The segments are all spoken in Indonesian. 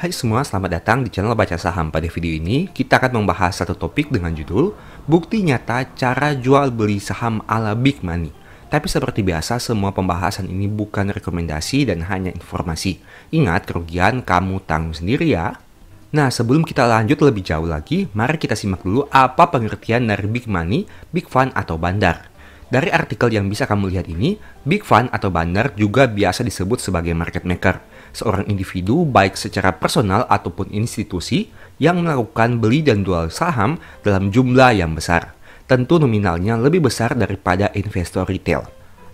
Hai semua, selamat datang di channel Baca Saham. Pada video ini, kita akan membahas satu topik dengan judul Bukti Nyata Cara Jual Beli Saham ala Big Money. Tapi seperti biasa, semua pembahasan ini bukan rekomendasi dan hanya informasi. Ingat, kerugian kamu tanggung sendiri ya. Nah, sebelum kita lanjut lebih jauh lagi, mari kita simak dulu apa pengertian dari Big Money, Big Fund atau bandar. Dari artikel yang bisa kamu lihat ini, Big Fund atau bandar juga biasa disebut sebagai market maker. Seorang individu baik secara personal ataupun institusi yang melakukan beli dan jual saham dalam jumlah yang besar. Tentu nominalnya lebih besar daripada investor retail.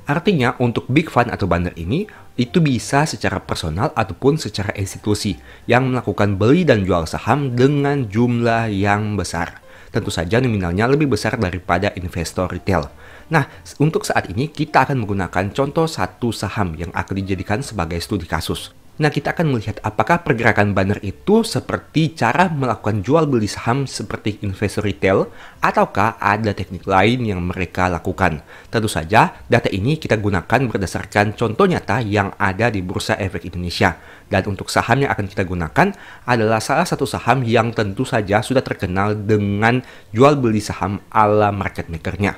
Artinya untuk Big Fund atau bandar ini, itu bisa secara personal ataupun secara institusi yang melakukan beli dan jual saham dengan jumlah yang besar. Tentu saja nominalnya lebih besar daripada investor retail. Nah, untuk saat ini kita akan menggunakan contoh satu saham yang akan dijadikan sebagai studi kasus. Nah, kita akan melihat apakah pergerakan bandar itu seperti cara melakukan jual beli saham seperti investor retail ataukah ada teknik lain yang mereka lakukan. Tentu saja, data ini kita gunakan berdasarkan contoh nyata yang ada di Bursa Efek Indonesia. Dan untuk saham yang akan kita gunakan adalah salah satu saham yang tentu saja sudah terkenal dengan jual beli saham ala market maker-nya.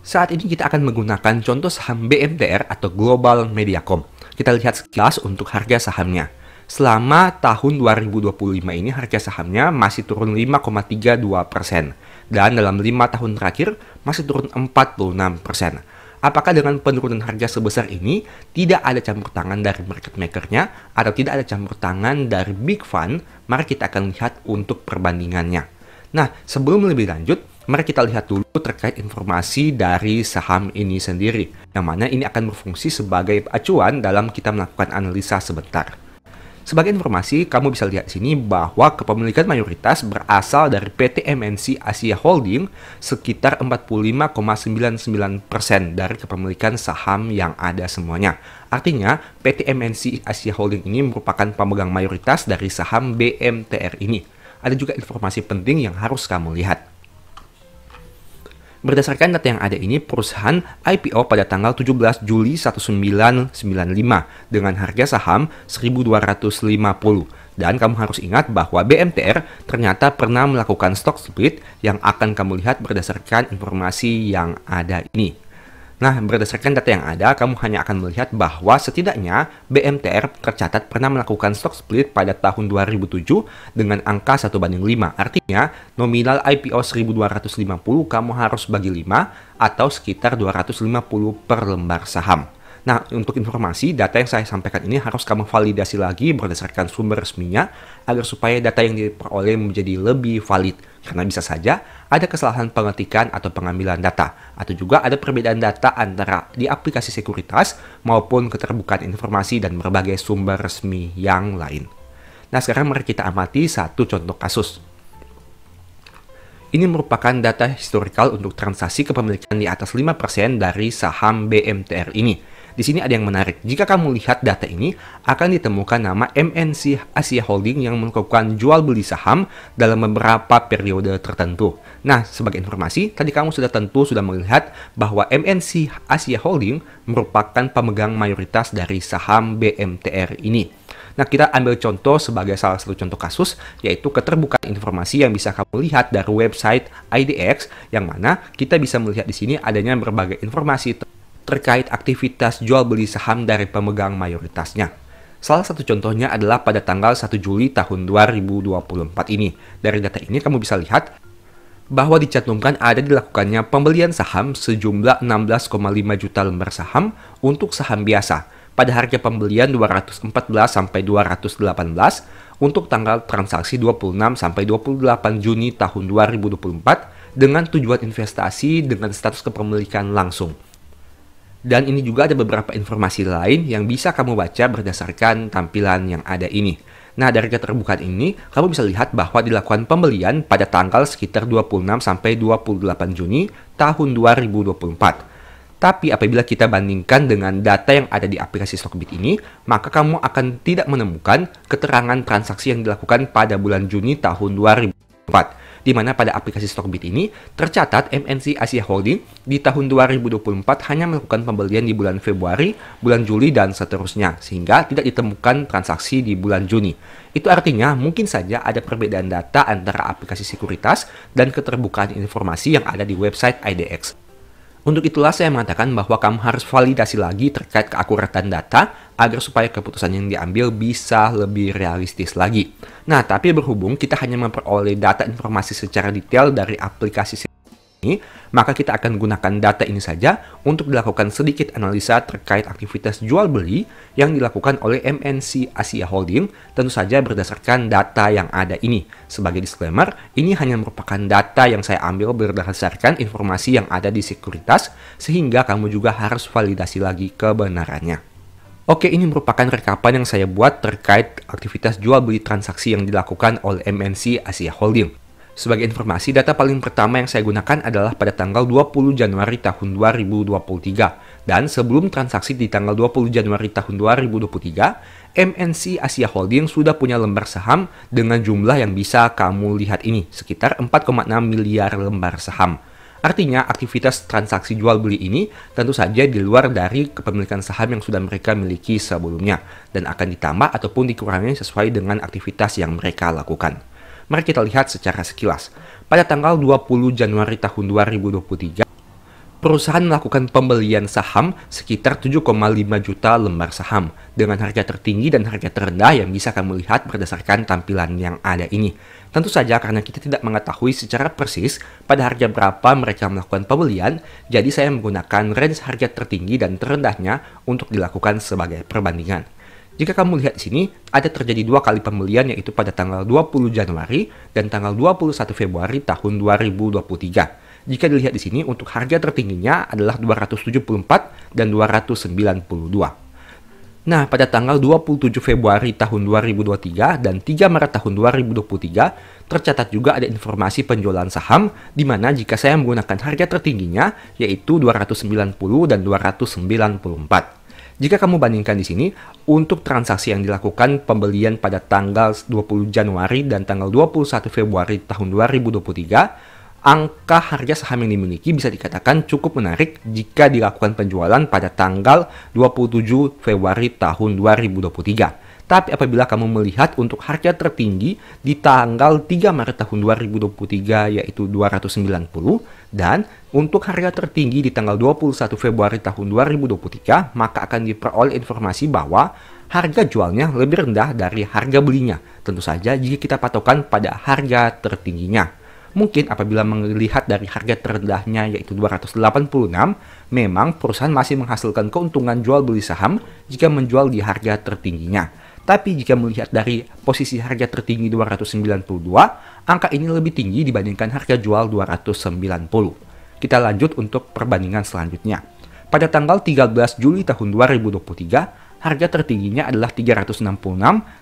Saat ini kita akan menggunakan contoh saham BMTR atau Global Mediacom. Kita lihat sekilas untuk harga sahamnya. Selama tahun 2025 ini harga sahamnya masih turun 5,32%. Dan dalam 5 tahun terakhir masih turun 46%. Apakah dengan penurunan harga sebesar ini tidak ada campur tangan dari market maker-nya atau tidak ada campur tangan dari Big Fund? Mari kita akan lihat untuk perbandingannya. Nah, sebelum lebih lanjut, mari kita lihat dulu terkait informasi dari saham ini sendiri, yang mana ini akan berfungsi sebagai acuan dalam kita melakukan analisa sebentar. Sebagai informasi, kamu bisa lihat di sini bahwa kepemilikan mayoritas berasal dari PT MNC Asia Holding sekitar 45,99% dari kepemilikan saham yang ada semuanya. Artinya, PT MNC Asia Holding ini merupakan pemegang mayoritas dari saham BMTR ini. Ada juga informasi penting yang harus kamu lihat. Berdasarkan data yang ada ini, perusahaan IPO pada tanggal 17 Juli 1995 dengan harga saham 1.250. Dan kamu harus ingat bahwa BMTR ternyata pernah melakukan stock split yang akan kamu lihat berdasarkan informasi yang ada ini. Nah, berdasarkan data yang ada, kamu hanya akan melihat bahwa setidaknya BMTR tercatat pernah melakukan stock split pada tahun 2007 dengan angka 1:5. Artinya, nominal IPO 1.250 kamu harus bagi 5 atau sekitar 250 per lembar saham. Nah, untuk informasi, data yang saya sampaikan ini harus kamu validasi lagi berdasarkan sumber resminya agar supaya data yang diperoleh menjadi lebih valid. Karena bisa saja ada kesalahan pengetikan atau pengambilan data, atau juga ada perbedaan data antara di aplikasi sekuritas maupun keterbukaan informasi dan berbagai sumber resmi yang lain. Nah, sekarang mari kita amati satu contoh kasus. Ini merupakan data historical untuk transaksi kepemilikan di atas 5% dari saham BMTR ini. Di sini ada yang menarik. Jika kamu lihat data ini, akan ditemukan nama MNC Asia Holding yang melakukan jual beli saham dalam beberapa periode tertentu. Nah, sebagai informasi, tadi kamu sudah melihat bahwa MNC Asia Holding merupakan pemegang mayoritas dari saham BMTR ini. Nah, kita ambil contoh sebagai salah satu contoh kasus, yaitu keterbukaan informasi yang bisa kamu lihat dari website IDX, yang mana kita bisa melihat di sini adanya berbagai informasi terkait aktivitas jual beli saham dari pemegang mayoritasnya. Salah satu contohnya adalah pada tanggal 1 Juli tahun 2024 ini. Dari data ini kamu bisa lihat bahwa dicantumkan ada dilakukannya pembelian saham sejumlah 16,5 juta lembar saham untuk saham biasa pada harga pembelian 214 sampai 218 untuk tanggal transaksi 26 sampai 28 Juni tahun 2024 dengan tujuan investasi dengan status kepemilikan langsung. Dan ini juga ada beberapa informasi lain yang bisa kamu baca berdasarkan tampilan yang ada ini. Nah, dari keterbukaan ini, kamu bisa lihat bahwa dilakukan pembelian pada tanggal sekitar 26 sampai 28 Juni tahun 2024. Tapi apabila kita bandingkan dengan data yang ada di aplikasi Stockbit ini, maka kamu akan tidak menemukan keterangan transaksi yang dilakukan pada bulan Juni tahun 2024. di mana pada aplikasi Stockbit ini tercatat MNC Asia Holding di tahun 2024 hanya melakukan pembelian di bulan Februari, bulan Juli, dan seterusnya, sehingga tidak ditemukan transaksi di bulan Juni. Itu artinya mungkin saja ada perbedaan data antara aplikasi sekuritas dan keterbukaan informasi yang ada di website IDX. Untuk itulah saya mengatakan bahwa kamu harus validasi lagi terkait keakuratan data agar supaya keputusan yang diambil bisa lebih realistis lagi. Nah, tapi berhubung kita hanya memperoleh data informasi secara detail dari aplikasi ini, maka kita akan gunakan data ini saja untuk dilakukan sedikit analisa terkait aktivitas jual beli yang dilakukan oleh MNC Asia Holding, tentu saja berdasarkan data yang ada ini. Sebagai disclaimer, ini hanya merupakan data yang saya ambil berdasarkan informasi yang ada di sekuritas, sehingga kamu juga harus validasi lagi kebenarannya. Oke, ini merupakan rekapan yang saya buat terkait aktivitas jual beli transaksi yang dilakukan oleh MNC Asia Holding. Sebagai informasi, data paling pertama yang saya gunakan adalah pada tanggal 20 Januari tahun 2023. Dan sebelum transaksi di tanggal 20 Januari tahun 2023, MNC Asia Holding sudah punya lembar saham dengan jumlah yang bisa kamu lihat ini, sekitar 4,6 miliar lembar saham. Artinya, aktivitas transaksi jual beli ini tentu saja di luar dari kepemilikan saham yang sudah mereka miliki sebelumnya, dan akan ditambah ataupun dikurangi sesuai dengan aktivitas yang mereka lakukan. Mari kita lihat secara sekilas. Pada tanggal 20 Januari tahun 2023, perusahaan melakukan pembelian saham sekitar 7,5 juta lembar saham dengan harga tertinggi dan harga terendah yang bisa kamu lihat berdasarkan tampilan yang ada ini. Tentu saja karena kita tidak mengetahui secara persis pada harga berapa mereka melakukan pembelian, jadi saya menggunakan range harga tertinggi dan terendahnya untuk dilakukan sebagai perbandingan. Jika kamu lihat di sini, ada terjadi 2 kali pembelian, yaitu pada tanggal 20 Januari dan tanggal 21 Februari tahun 2023. Jika dilihat di sini, untuk harga tertingginya adalah 274 dan 292. Nah, pada tanggal 27 Februari tahun 2023 dan 3 Maret tahun 2023, tercatat juga ada informasi penjualan saham, di mana jika saya menggunakan harga tertingginya, yaitu 290 dan 294. Jika kamu bandingkan di sini, untuk transaksi yang dilakukan pembelian pada tanggal 20 Januari dan tanggal 21 Februari tahun 2023, angka harga saham yang dimiliki bisa dikatakan cukup menarik jika dilakukan penjualan pada tanggal 27 Februari tahun 2023. Tapi apabila kamu melihat untuk harga tertinggi di tanggal 3 Maret tahun 2023 yaitu 290 dan untuk harga tertinggi di tanggal 21 Februari tahun 2023, maka akan diperoleh informasi bahwa harga jualnya lebih rendah dari harga belinya. Tentu saja jika kita patokan pada harga tertingginya. Mungkin apabila melihat dari harga terendahnya yaitu 286, memang perusahaan masih menghasilkan keuntungan jual beli saham jika menjual di harga tertingginya. Tapi jika melihat dari posisi harga tertinggi 292, angka ini lebih tinggi dibandingkan harga jual 290. Kita lanjut untuk perbandingan selanjutnya. Pada tanggal 13 Juli tahun 2023, harga tertingginya adalah 366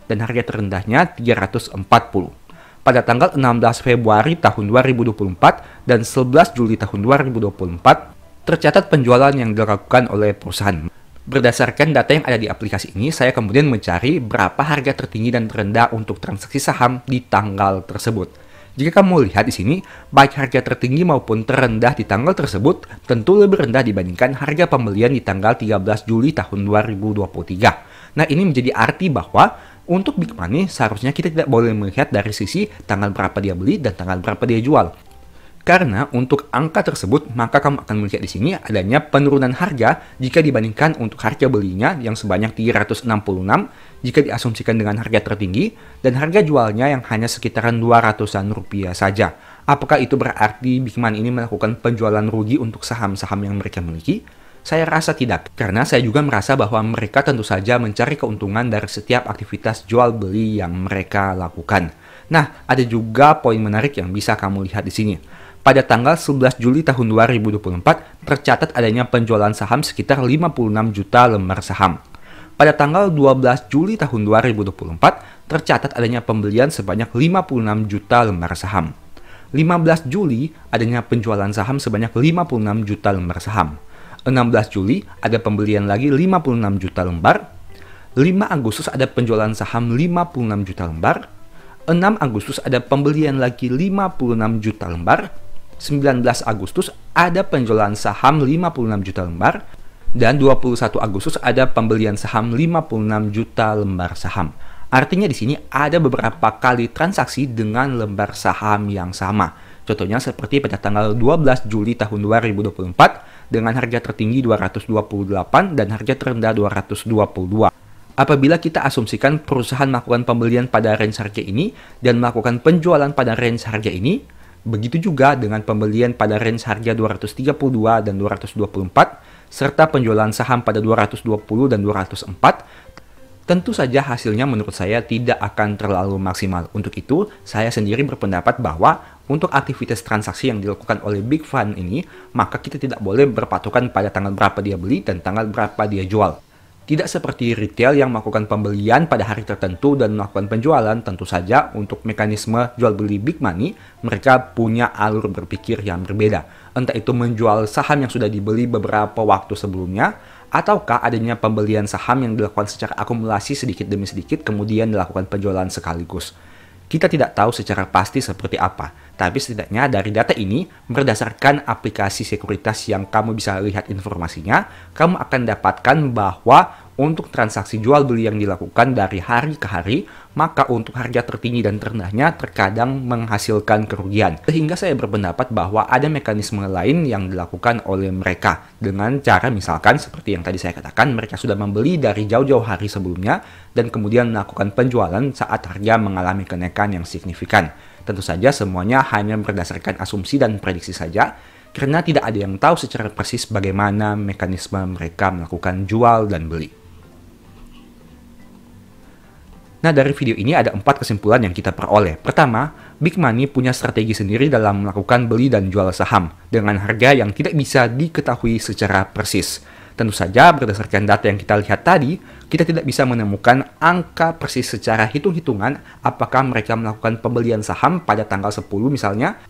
dan harga terendahnya 340. Pada tanggal 16 Februari tahun 2024 dan 11 Juli tahun 2024, tercatat penjualan yang dilakukan oleh perusahaan. Berdasarkan data yang ada di aplikasi ini, saya kemudian mencari berapa harga tertinggi dan terendah untuk transaksi saham di tanggal tersebut. Jika kamu lihat di sini, baik harga tertinggi maupun terendah di tanggal tersebut tentu lebih rendah dibandingkan harga pembelian di tanggal 13 Juli tahun 2023. Nah, ini menjadi arti bahwa untuk Big Money seharusnya kita tidak boleh melihat dari sisi tanggal berapa dia beli dan tanggal berapa dia jual. Karena untuk angka tersebut, maka kamu akan melihat di sini adanya penurunan harga jika dibandingkan untuk harga belinya yang sebanyak 366 jika diasumsikan dengan harga tertinggi dan harga jualnya yang hanya sekitaran 200-an rupiah saja. Apakah itu berarti Big Money ini melakukan penjualan rugi untuk saham-saham yang mereka miliki? Saya rasa tidak, karena saya juga merasa bahwa mereka tentu saja mencari keuntungan dari setiap aktivitas jual beli yang mereka lakukan. Nah, ada juga poin menarik yang bisa kamu lihat di sini. Pada tanggal 11 Juli tahun 2024, tercatat adanya penjualan saham sekitar 56 juta lembar saham. Pada tanggal 12 Juli tahun 2024, tercatat adanya pembelian sebanyak 56 juta lembar saham. 15 Juli adanya penjualan saham sebanyak 56 juta lembar saham. 16 Juli ada pembelian lagi 56 juta lembar. 5 Agustus ada penjualan saham 56 juta lembar. 6 Agustus ada pembelian lagi 56 juta lembar, 19 Agustus ada penjualan saham 56 juta lembar, dan 21 Agustus ada pembelian saham 56 juta lembar saham. Artinya di sini ada beberapa kali transaksi dengan lembar saham yang sama. Contohnya seperti pada tanggal 12 Juli tahun 2024 dengan harga tertinggi 228 dan harga terendah 222. Apabila kita asumsikan perusahaan melakukan pembelian pada range harga ini dan melakukan penjualan pada range harga ini, begitu juga dengan pembelian pada range harga 232 dan 224, serta penjualan saham pada 220 dan 204, tentu saja hasilnya menurut saya tidak akan terlalu maksimal. Untuk itu, saya sendiri berpendapat bahwa untuk aktivitas transaksi yang dilakukan oleh Big Fund ini, maka kita tidak boleh berpatokan pada tanggal berapa dia beli dan tanggal berapa dia jual. Tidak seperti retail yang melakukan pembelian pada hari tertentu dan melakukan penjualan, tentu saja untuk mekanisme jual beli big money, mereka punya alur berpikir yang berbeda. Entah itu menjual saham yang sudah dibeli beberapa waktu sebelumnya, ataukah adanya pembelian saham yang dilakukan secara akumulasi sedikit demi sedikit kemudian dilakukan penjualan sekaligus. Kita tidak tahu secara pasti seperti apa, tapi setidaknya dari data ini, berdasarkan aplikasi sekuritas yang kamu bisa lihat informasinya, kamu akan dapatkan bahwa untuk transaksi jual beli yang dilakukan dari hari ke hari, maka untuk harga tertinggi dan terendahnya terkadang menghasilkan kerugian. Sehingga saya berpendapat bahwa ada mekanisme lain yang dilakukan oleh mereka dengan cara misalkan seperti yang tadi saya katakan, mereka sudah membeli dari jauh-jauh hari sebelumnya dan kemudian melakukan penjualan saat harga mengalami kenaikan yang signifikan. Tentu saja semuanya hanya berdasarkan asumsi dan prediksi saja, karena tidak ada yang tahu secara persis bagaimana mekanisme mereka melakukan jual dan beli. Nah, dari video ini ada 4 kesimpulan yang kita peroleh. Pertama, Big Money punya strategi sendiri dalam melakukan beli dan jual saham dengan harga yang tidak bisa diketahui secara persis. Tentu saja berdasarkan data yang kita lihat tadi, kita tidak bisa menemukan angka persis secara hitung-hitungan apakah mereka melakukan pembelian saham pada tanggal 10 misalnya,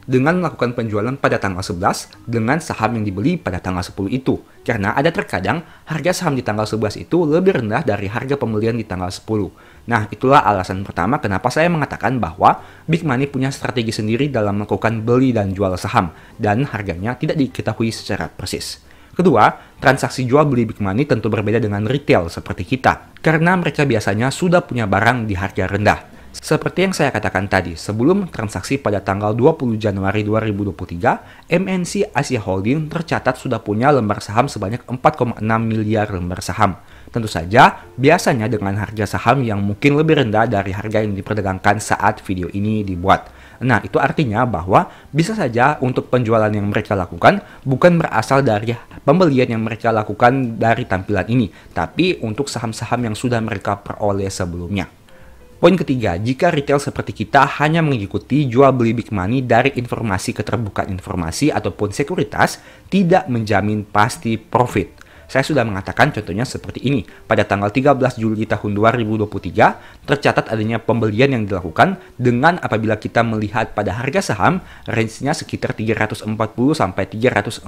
dengan melakukan penjualan pada tanggal 11 dengan saham yang dibeli pada tanggal 10 itu. Karena ada terkadang harga saham di tanggal 11 itu lebih rendah dari harga pembelian di tanggal 10. Nah, itulah alasan pertama kenapa saya mengatakan bahwa Big Money punya strategi sendiri dalam melakukan beli dan jual saham, dan harganya tidak diketahui secara persis. Kedua, transaksi jual beli Big Money tentu berbeda dengan retail seperti kita, karena mereka biasanya sudah punya barang di harga rendah. Seperti yang saya katakan tadi, sebelum transaksi pada tanggal 20 Januari 2023, MNC Asia Holding tercatat sudah punya lembar saham sebanyak 4,6 miliar lembar saham. Tentu saja, biasanya dengan harga saham yang mungkin lebih rendah dari harga yang diperdagangkan saat video ini dibuat. Nah, itu artinya bahwa bisa saja untuk penjualan yang mereka lakukan bukan berasal dari pembelian yang mereka lakukan dari tampilan ini, tapi untuk saham-saham yang sudah mereka peroleh sebelumnya. Poin ketiga, jika retail seperti kita hanya mengikuti jual beli Big Money dari informasi keterbukaan informasi ataupun sekuritas, tidak menjamin pasti profit. Saya sudah mengatakan contohnya seperti ini. Pada tanggal 13 Juli tahun 2023, tercatat adanya pembelian yang dilakukan dengan apabila kita melihat pada harga saham, range-nya sekitar 340 sampai 366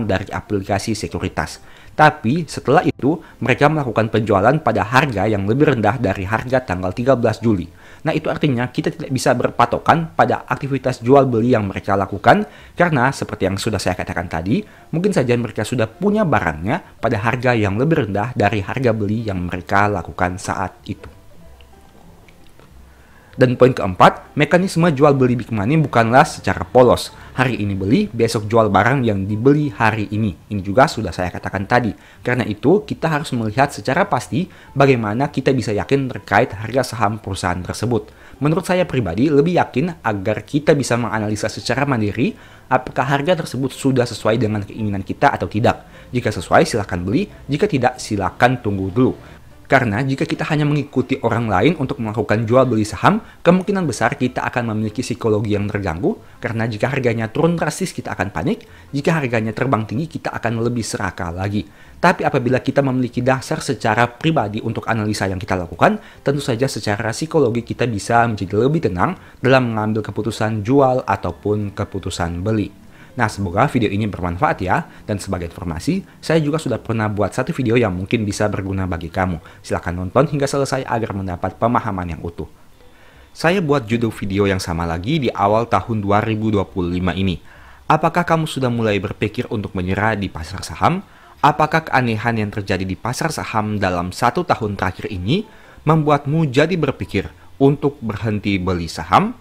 dari aplikasi sekuritas. Tapi setelah itu, mereka melakukan penjualan pada harga yang lebih rendah dari harga tanggal 13 Juli. Nah, itu artinya kita tidak bisa berpatokan pada aktivitas jual beli yang mereka lakukan, karena seperti yang sudah saya katakan tadi, mungkin saja mereka sudah punya barangnya pada harga yang lebih rendah dari harga beli yang mereka lakukan saat itu. Dan poin keempat, mekanisme jual beli Big Money bukanlah secara polos. Hari ini beli, besok jual barang yang dibeli hari ini. Ini juga sudah saya katakan tadi. Karena itu, kita harus melihat secara pasti bagaimana kita bisa yakin terkait harga saham perusahaan tersebut. Menurut saya pribadi, lebih yakin agar kita bisa menganalisa secara mandiri apakah harga tersebut sudah sesuai dengan keinginan kita atau tidak. Jika sesuai, silakan beli. Jika tidak, silakan tunggu dulu. Karena jika kita hanya mengikuti orang lain untuk melakukan jual beli saham, kemungkinan besar kita akan memiliki psikologi yang terganggu, karena jika harganya turun drastis kita akan panik, jika harganya terbang tinggi kita akan lebih serakah lagi. Tapi apabila kita memiliki dasar secara pribadi untuk analisa yang kita lakukan, tentu saja secara psikologi kita bisa menjadi lebih tenang dalam mengambil keputusan jual ataupun keputusan beli. Nah, semoga video ini bermanfaat ya. Dan sebagai informasi, saya juga sudah pernah buat satu video yang mungkin bisa berguna bagi kamu. Silahkan nonton hingga selesai agar mendapat pemahaman yang utuh. Saya buat judul video yang sama lagi di awal tahun 2025 ini. Apakah kamu sudah mulai berpikir untuk menyerah di pasar saham? Apakah keanehan yang terjadi di pasar saham dalam 1 tahun terakhir ini membuatmu jadi berpikir untuk berhenti beli saham?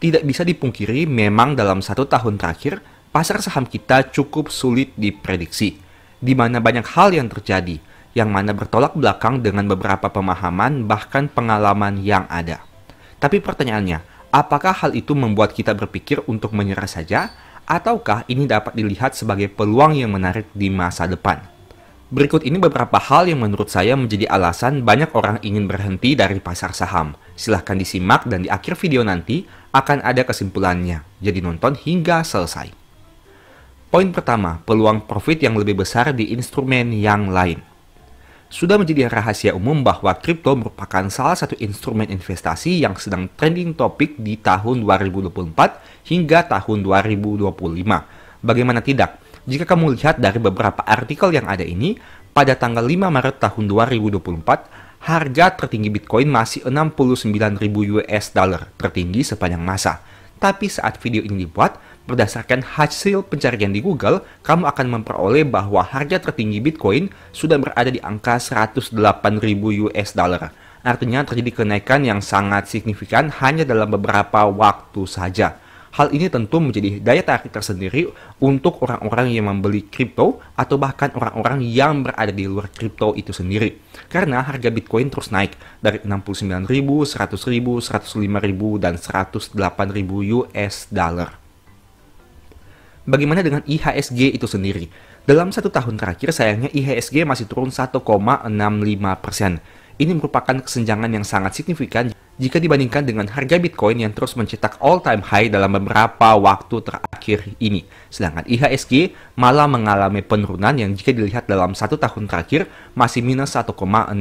Tidak bisa dipungkiri, memang dalam 1 tahun terakhir, pasar saham kita cukup sulit diprediksi, di mana banyak hal yang terjadi, yang mana bertolak belakang dengan beberapa pemahaman bahkan pengalaman yang ada. Tapi pertanyaannya, apakah hal itu membuat kita berpikir untuk menyerah saja, ataukah ini dapat dilihat sebagai peluang yang menarik di masa depan? Berikut ini beberapa hal yang menurut saya menjadi alasan banyak orang ingin berhenti dari pasar saham. Silahkan disimak dan di akhir video nanti akan ada kesimpulannya, jadi nonton hingga selesai. Poin pertama, peluang profit yang lebih besar di instrumen yang lain. Sudah menjadi rahasia umum bahwa kripto merupakan salah satu instrumen investasi yang sedang trending topik di tahun 2024 hingga tahun 2025. Bagaimana tidak? Jika kamu lihat dari beberapa artikel yang ada ini, pada tanggal 5 Maret tahun 2024, harga tertinggi Bitcoin masih 69.000 US dollar, tertinggi sepanjang masa. Tapi saat video ini dibuat, berdasarkan hasil pencarian di Google, kamu akan memperoleh bahwa harga tertinggi Bitcoin sudah berada di angka 108.000 US dollar. Artinya terjadi kenaikan yang sangat signifikan hanya dalam beberapa waktu saja. Hal ini tentu menjadi daya tarik tersendiri untuk orang-orang yang membeli kripto atau bahkan orang-orang yang berada di luar kripto itu sendiri. Karena harga Bitcoin terus naik dari 69.000, 100.000, 105.000, dan 108.000 US dollar. Bagaimana dengan IHSG itu sendiri? Dalam 1 tahun terakhir, sayangnya IHSG masih turun 1,65%. Ini merupakan kesenjangan yang sangat signifikan jika dibandingkan dengan harga Bitcoin yang terus mencetak all-time high dalam beberapa waktu terakhir ini. Sedangkan IHSG malah mengalami penurunan yang jika dilihat dalam 1 tahun terakhir masih minus 1,65%.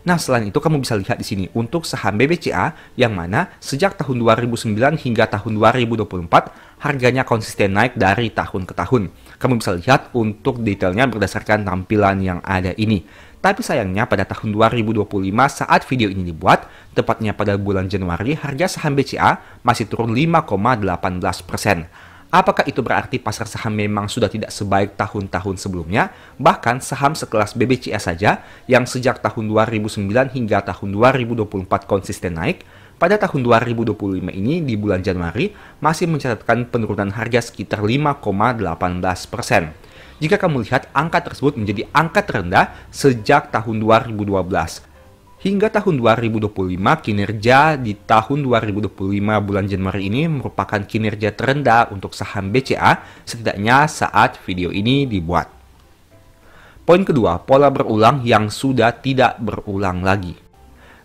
Nah, selain itu kamu bisa lihat di sini untuk saham BBCA yang mana sejak tahun 2009 hingga tahun 2024 harganya konsisten naik dari tahun ke tahun. Kamu bisa lihat untuk detailnya berdasarkan tampilan yang ada ini. Tapi sayangnya pada tahun 2025 saat video ini dibuat, tepatnya pada bulan Januari, harga saham BCA masih turun 5,18%. Apakah itu berarti pasar saham memang sudah tidak sebaik tahun-tahun sebelumnya? Bahkan saham sekelas BBCA saja yang sejak tahun 2009 hingga tahun 2024 konsisten naik, pada tahun 2025 ini di bulan Januari masih mencatatkan penurunan harga sekitar 5,18%. Jika kamu lihat, angka tersebut menjadi angka terendah sejak tahun 2012. Hingga tahun 2025, kinerja di tahun 2025 bulan Januari ini merupakan kinerja terendah untuk saham BCA, setidaknya saat video ini dibuat. Poin kedua, pola berulang yang sudah tidak berulang lagi.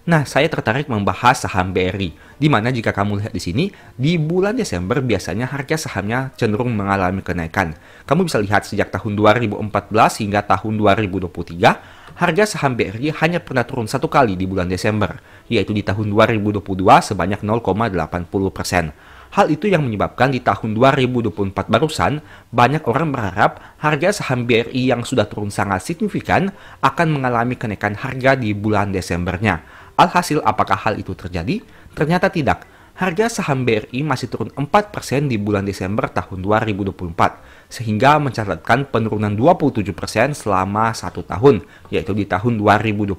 Nah, saya tertarik membahas saham BRI, di mana jika kamu lihat di sini, di bulan Desember biasanya harga sahamnya cenderung mengalami kenaikan. Kamu bisa lihat sejak tahun 2014 hingga tahun 2023, harga saham BRI hanya pernah turun 1 kali di bulan Desember, yaitu di tahun 2022 sebanyak 0,80%. Hal itu yang menyebabkan di tahun 2024 barusan, banyak orang berharap harga saham BRI yang sudah turun sangat signifikan akan mengalami kenaikan harga di bulan Desembernya. Alhasil, apakah hal itu terjadi? Ternyata tidak. Harga saham BRI masih turun 4% di bulan Desember tahun 2024, sehingga mencatatkan penurunan 27% selama 1 tahun, yaitu di tahun 2024.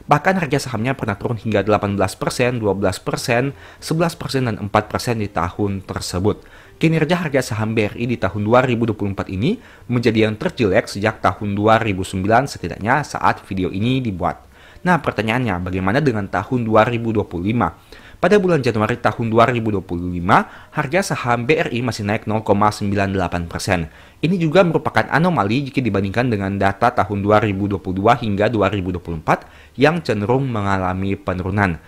Bahkan harga sahamnya pernah turun hingga 18%, 12%, 11%, dan 4% di tahun tersebut. Kinerja harga saham BRI di tahun 2024 ini menjadi yang terjelek sejak tahun 2009 setidaknya saat video ini dibuat. Nah, pertanyaannya, bagaimana dengan tahun 2025? Pada bulan Januari tahun 2025, harga saham BRI masih naik 0,98%. Ini juga merupakan anomali jika dibandingkan dengan data tahun 2022 hingga 2024 yang cenderung mengalami penurunan.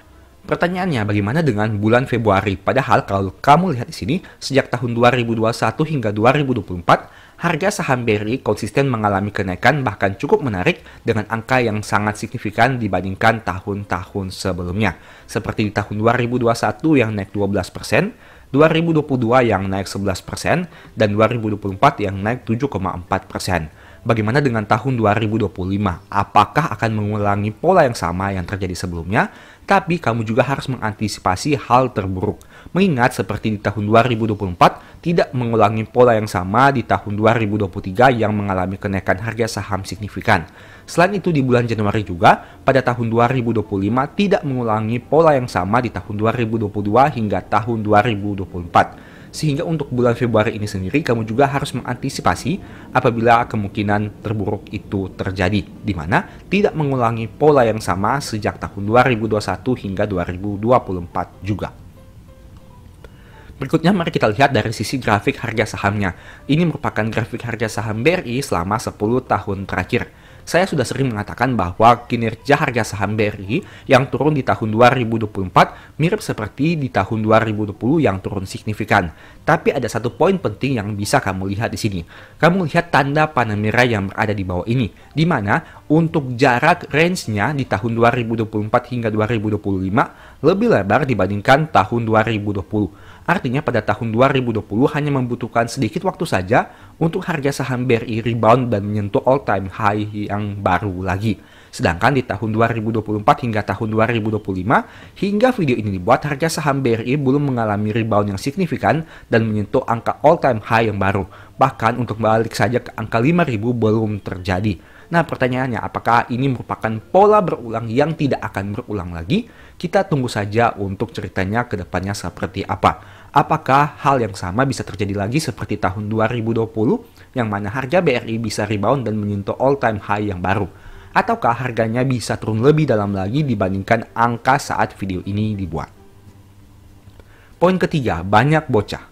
Pertanyaannya, bagaimana dengan bulan Februari? Padahal kalau kamu lihat di sini, sejak tahun 2021 hingga 2024, harga saham BRI konsisten mengalami kenaikan bahkan cukup menarik dengan angka yang sangat signifikan dibandingkan tahun-tahun sebelumnya. Seperti di tahun 2021 yang naik 12%, 2022 yang naik 11%, dan 2024 yang naik 7,4%. Bagaimana dengan tahun 2025? Apakah akan mengulangi pola yang sama yang terjadi sebelumnya? Tapi kamu juga harus mengantisipasi hal terburuk. Mengingat seperti di tahun 2024, tidak mengulangi pola yang sama di tahun 2023 yang mengalami kenaikan harga saham signifikan. Selain itu di bulan Januari juga, pada tahun 2025 tidak mengulangi pola yang sama di tahun 2022 hingga tahun 2024. Sehingga untuk bulan Februari ini sendiri kamu juga harus mengantisipasi apabila kemungkinan terburuk itu terjadi, di mana tidak mengulangi pola yang sama sejak tahun 2021 hingga 2024 juga. Berikutnya mari kita lihat dari sisi grafik harga sahamnya. Ini merupakan grafik harga saham BRI selama 10 tahun terakhir. Saya sudah sering mengatakan bahwa kinerja harga saham BRI yang turun di tahun 2024 mirip seperti di tahun 2020 yang turun signifikan. Tapi ada satu poin penting yang bisa kamu lihat di sini. Kamu lihat tanda panah merah yang berada di bawah ini, di mana untuk jarak range-nya di tahun 2024 hingga 2025 lebih lebar dibandingkan tahun 2020. Artinya pada tahun 2020 hanya membutuhkan sedikit waktu saja untuk harga saham BRI rebound dan menyentuh all-time high yang baru lagi. Sedangkan di tahun 2024 hingga tahun 2025, hingga video ini dibuat, harga saham BRI belum mengalami rebound yang signifikan dan menyentuh angka all-time high yang baru. Bahkan untuk balik saja ke angka 5.000 belum terjadi. Nah pertanyaannya, apakah ini merupakan pola berulang yang tidak akan berulang lagi? Kita tunggu saja untuk ceritanya ke depannya seperti apa. Apakah hal yang sama bisa terjadi lagi seperti tahun 2020 yang mana harga BRI bisa rebound dan menyentuh all-time high yang baru? Ataukah harganya bisa turun lebih dalam lagi dibandingkan angka saat video ini dibuat? Poin ketiga, banyak bocah.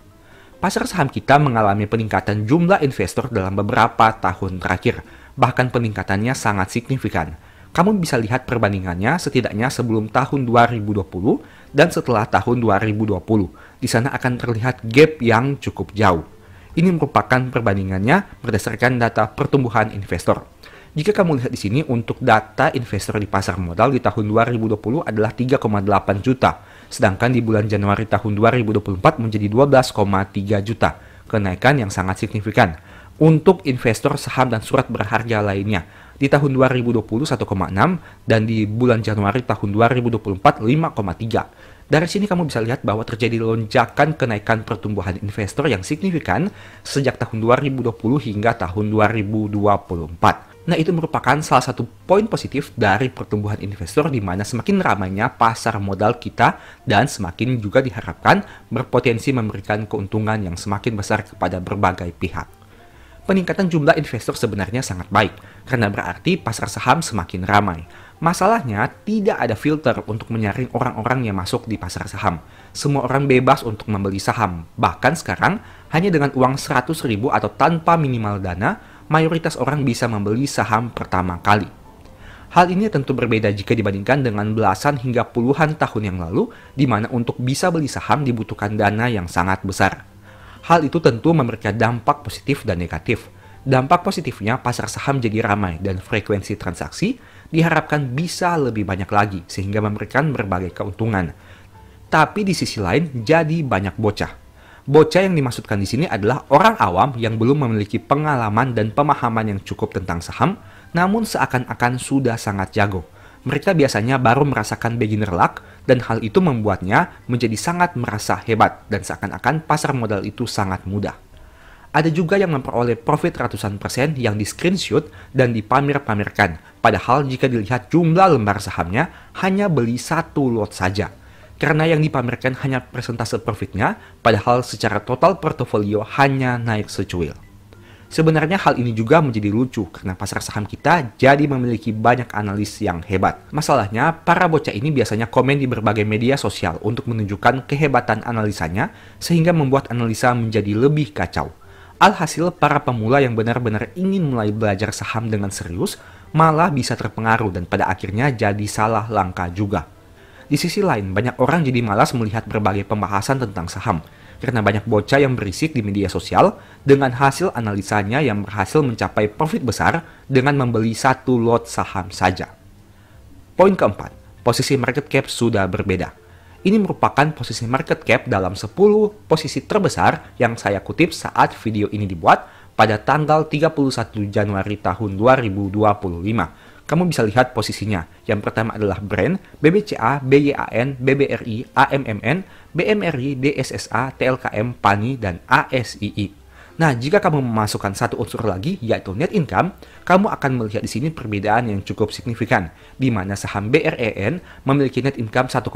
Pasar saham kita mengalami peningkatan jumlah investor dalam beberapa tahun terakhir. Bahkan peningkatannya sangat signifikan. Kamu bisa lihat perbandingannya setidaknya sebelum tahun 2020 dan setelah tahun 2020. Di sana akan terlihat gap yang cukup jauh. Ini merupakan perbandingannya berdasarkan data pertumbuhan investor. Jika kamu lihat di sini, untuk data investor di pasar modal di tahun 2020 adalah 3,8 juta. Sedangkan di bulan Januari tahun 2024 menjadi 12,3 juta. Kenaikan yang sangat signifikan. Untuk investor saham dan surat berharga lainnya, di tahun 2020 1,6 dan di bulan Januari tahun 2024 5,3. Dari sini kamu bisa lihat bahwa terjadi lonjakan kenaikan pertumbuhan investor yang signifikan sejak tahun 2020 hingga tahun 2024. Nah, itu merupakan salah satu poin positif dari pertumbuhan investor di mana semakin ramainya pasar modal kita dan semakin juga diharapkan berpotensi memberikan keuntungan yang semakin besar kepada berbagai pihak. Peningkatan jumlah investor sebenarnya sangat baik, karena berarti pasar saham semakin ramai. Masalahnya, tidak ada filter untuk menyaring orang-orang yang masuk di pasar saham. Semua orang bebas untuk membeli saham. Bahkan sekarang, hanya dengan uang 100.000 atau tanpa minimal dana, mayoritas orang bisa membeli saham pertama kali. Hal ini tentu berbeda jika dibandingkan dengan belasan hingga puluhan tahun yang lalu, di mana untuk bisa beli saham dibutuhkan dana yang sangat besar. Hal itu tentu memberikan dampak positif dan negatif. Dampak positifnya, pasar saham jadi ramai dan frekuensi transaksi diharapkan bisa lebih banyak lagi sehingga memberikan berbagai keuntungan. Tapi di sisi lain jadi banyak bocah. Bocah yang dimaksudkan di sini adalah orang awam yang belum memiliki pengalaman dan pemahaman yang cukup tentang saham, namun seakan-akan sudah sangat jago. Mereka biasanya baru merasakan beginner luck dan hal itu membuatnya menjadi sangat merasa hebat dan seakan-akan pasar modal itu sangat mudah. Ada juga yang memperoleh profit ratusan persen yang di screenshot dan dipamer-pamerkan, padahal jika dilihat jumlah lembar sahamnya hanya beli satu lot saja. Karena yang dipamerkan hanya persentase profitnya, padahal secara total portofolio hanya naik secuil. Sebenarnya hal ini juga menjadi lucu karena pasar saham kita jadi memiliki banyak analis yang hebat. Masalahnya, para bocah ini biasanya komen di berbagai media sosial untuk menunjukkan kehebatan analisanya sehingga membuat analisa menjadi lebih kacau. Alhasil, para pemula yang benar-benar ingin mulai belajar saham dengan serius malah bisa terpengaruh dan pada akhirnya jadi salah langkah juga. Di sisi lain, banyak orang jadi malas melihat berbagai pembahasan tentang saham karena banyak bocah yang berisik di media sosial dengan hasil analisanya yang berhasil mencapai profit besar dengan membeli satu lot saham saja. Poin keempat, posisi market cap sudah berbeda. Ini merupakan posisi market cap dalam 10 posisi terbesar yang saya kutip saat video ini dibuat pada tanggal 31 Januari tahun 2025. Kamu bisa lihat posisinya. Yang pertama adalah Brent, BBCA, BYAN, BBRI, AMMN, BMRI, DSSA, TLKM, PANI, dan ASII. Nah, jika kamu memasukkan satu unsur lagi, yaitu net income, kamu akan melihat di sini perbedaan yang cukup signifikan, di mana saham BREN memiliki net income 1,3,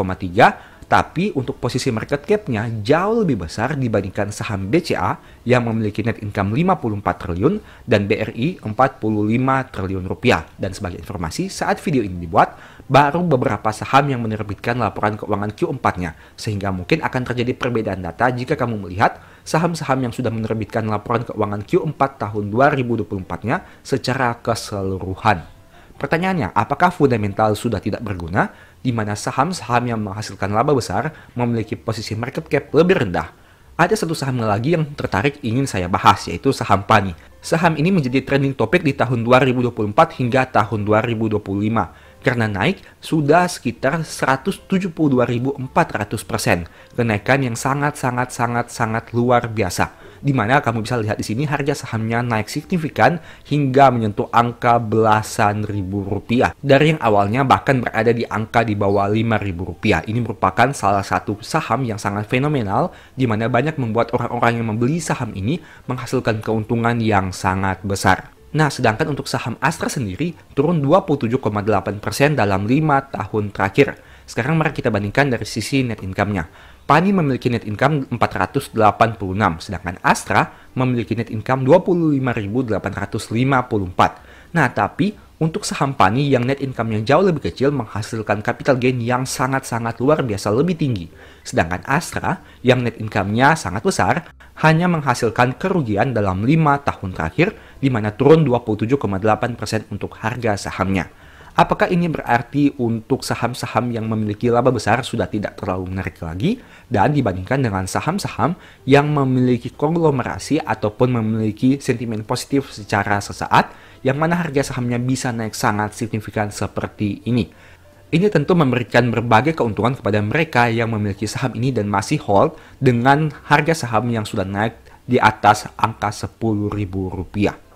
tapi untuk posisi market cap-nya jauh lebih besar dibandingkan saham BCA yang memiliki net income 54 triliun dan BRI 45 triliun rupiah. Dan sebagai informasi, saat video ini dibuat, baru beberapa saham yang menerbitkan laporan keuangan Q4-nya, sehingga mungkin akan terjadi perbedaan data jika kamu melihat saham-saham yang sudah menerbitkan laporan keuangan Q4 tahun 2024-nya secara keseluruhan. Pertanyaannya, apakah fundamental sudah tidak berguna, di mana saham-saham yang menghasilkan laba besar memiliki posisi market cap lebih rendah? Ada satu saham lagi yang tertarik ingin saya bahas, yaitu saham PANI. Saham ini menjadi trending topik di tahun 2024 hingga tahun 2025, karena naik sudah sekitar 172.400%, kenaikan yang sangat luar biasa. Di mana kamu bisa lihat di sini harga sahamnya naik signifikan hingga menyentuh angka belasan ribu rupiah. Dari yang awalnya bahkan berada di angka di bawah 5.000 rupiah. Ini merupakan salah satu saham yang sangat fenomenal, di mana banyak membuat orang-orang yang membeli saham ini menghasilkan keuntungan yang sangat besar. Nah, sedangkan untuk saham Astra sendiri turun 27,8% dalam 5 tahun terakhir. Sekarang mari kita bandingkan dari sisi net income-nya. PANI memiliki net income 486, sedangkan Astra memiliki net income 25.854. Nah, tapi untuk saham PANI yang net income-nya jauh lebih kecil menghasilkan capital gain yang sangat luar biasa lebih tinggi. Sedangkan Astra yang net income-nya sangat besar hanya menghasilkan kerugian dalam 5 tahun terakhir, di mana turun 27,8% untuk harga sahamnya. Apakah ini berarti untuk saham-saham yang memiliki laba besar sudah tidak terlalu menarik lagi dan dibandingkan dengan saham-saham yang memiliki konglomerasi ataupun memiliki sentimen positif secara sesaat, yang mana harga sahamnya bisa naik sangat signifikan seperti ini? Ini tentu memberikan berbagai keuntungan kepada mereka yang memiliki saham ini dan masih hold dengan harga saham yang sudah naik di atas angka Rp10.000.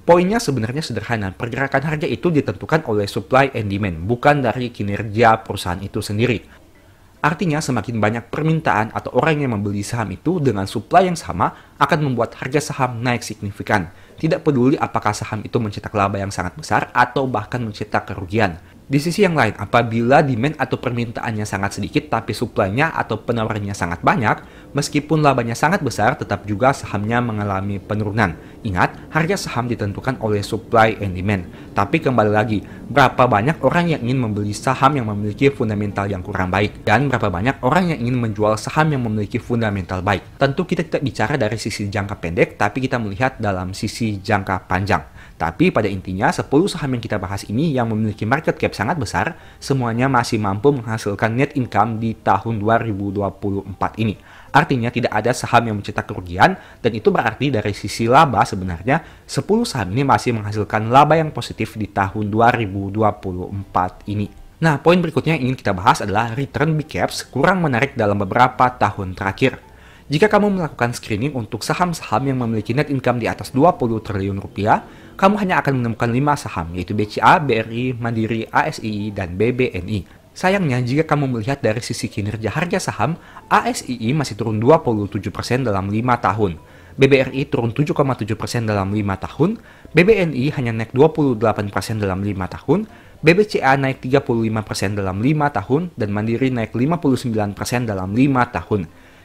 Poinnya sebenarnya sederhana, pergerakan harga itu ditentukan oleh supply and demand, bukan dari kinerja perusahaan itu sendiri. Artinya semakin banyak permintaan atau orang yang membeli saham itu dengan supply yang sama akan membuat harga saham naik signifikan. Tidak peduli apakah saham itu mencetak laba yang sangat besar atau bahkan mencetak kerugian. Di sisi yang lain, apabila demand atau permintaannya sangat sedikit tapi supply-nya atau penawarannya sangat banyak, meskipun labanya sangat besar, tetap juga sahamnya mengalami penurunan. Ingat, harga saham ditentukan oleh supply and demand. Tapi kembali lagi, berapa banyak orang yang ingin membeli saham yang memiliki fundamental yang kurang baik? Dan berapa banyak orang yang ingin menjual saham yang memiliki fundamental baik? Tentu kita tidak bicara dari sisi jangka pendek, tapi kita melihat dalam sisi jangka panjang. Tapi pada intinya 10 saham yang kita bahas ini yang memiliki market cap sangat besar, semuanya masih mampu menghasilkan net income di tahun 2024 ini. Artinya tidak ada saham yang mencetak kerugian, dan itu berarti dari sisi laba sebenarnya 10 saham ini masih menghasilkan laba yang positif di tahun 2024 ini. Nah, poin berikutnya yang ingin kita bahas adalah return big caps kurang menarik dalam beberapa tahun terakhir. Jika kamu melakukan screening untuk saham-saham yang memiliki net income di atas 20 triliun rupiah, kamu hanya akan menemukan 5 saham, yaitu BCA, BRI, Mandiri, ASII, dan BBNI. Sayangnya, jika kamu melihat dari sisi kinerja harga saham, ASII masih turun 27% dalam 5 tahun. BBRI turun 7,7% dalam 5 tahun, BBNI hanya naik 28% dalam 5 tahun, BBCA naik 35% dalam 5 tahun, dan Mandiri naik 59% dalam 5 tahun.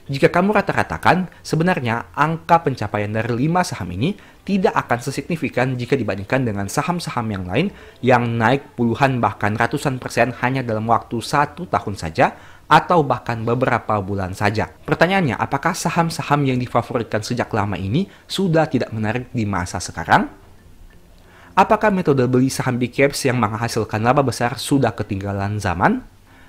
Jika kamu rata-ratakan, sebenarnya angka pencapaian dari 5 saham ini tidak akan sesignifikan jika dibandingkan dengan saham-saham yang lain yang naik puluhan bahkan ratusan persen hanya dalam waktu 1 tahun saja atau bahkan beberapa bulan saja. Pertanyaannya, apakah saham-saham yang difavoritkan sejak lama ini sudah tidak menarik di masa sekarang? Apakah metode beli saham big caps yang menghasilkan laba besar sudah ketinggalan zaman?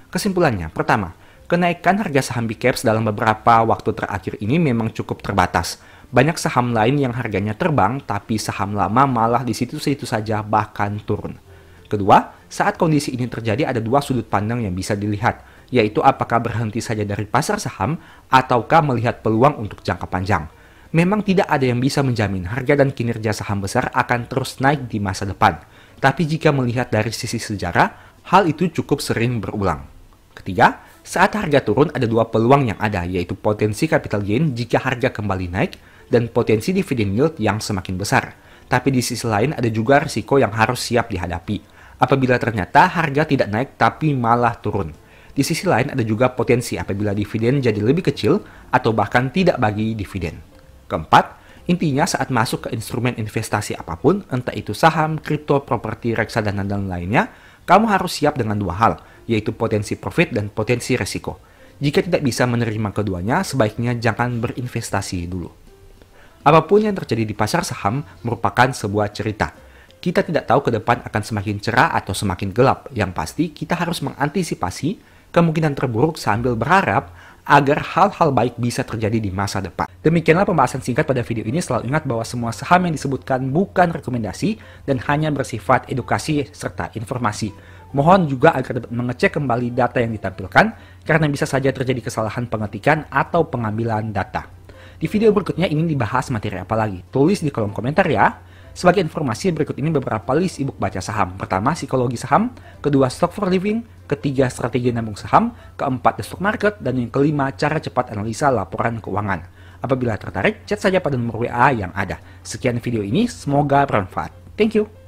Kesimpulannya, pertama, kenaikan harga saham big caps dalam beberapa waktu terakhir ini memang cukup terbatas. Banyak saham lain yang harganya terbang, tapi saham lama malah di situ-situ saja bahkan turun. Kedua, saat kondisi ini terjadi ada dua sudut pandang yang bisa dilihat, yaitu apakah berhenti saja dari pasar saham ataukah melihat peluang untuk jangka panjang. Memang tidak ada yang bisa menjamin harga dan kinerja saham besar akan terus naik di masa depan. Tapi jika melihat dari sisi sejarah, hal itu cukup sering berulang. Ketiga, saat harga turun ada dua peluang yang ada, yaitu potensi capital gain jika harga kembali naik dan potensi dividend yield yang semakin besar. Tapi di sisi lain ada juga risiko yang harus siap dihadapi, apabila ternyata harga tidak naik tapi malah turun. Di sisi lain ada juga potensi apabila dividen jadi lebih kecil atau bahkan tidak bagi dividen. Keempat, intinya saat masuk ke instrumen investasi apapun, entah itu saham, kripto, properti, reksadana, dan lainnya, kamu harus siap dengan dua hal, yaitu potensi profit dan potensi resiko. Jika tidak bisa menerima keduanya, sebaiknya jangan berinvestasi dulu. Apapun yang terjadi di pasar saham merupakan sebuah cerita. Kita tidak tahu ke depan akan semakin cerah atau semakin gelap. Yang pasti, kita harus mengantisipasi kemungkinan terburuk sambil berharap agar hal-hal baik bisa terjadi di masa depan. Demikianlah pembahasan singkat pada video ini. Selalu ingat bahwa semua saham yang disebutkan bukan rekomendasi dan hanya bersifat edukasi serta informasi. Mohon juga agar dapat mengecek kembali data yang ditampilkan karena bisa saja terjadi kesalahan pengetikan atau pengambilan data. Di video berikutnya ingin dibahas materi apa lagi? Tulis di kolom komentar ya. Sebagai informasi, berikut ini beberapa list ebook baca saham. Pertama, psikologi saham. Kedua, stock for living. Ketiga, strategi nabung saham. Keempat, the stock market. Dan yang kelima, cara cepat analisa laporan keuangan. Apabila tertarik, chat saja pada nomor WA yang ada. Sekian video ini, semoga bermanfaat. Thank you.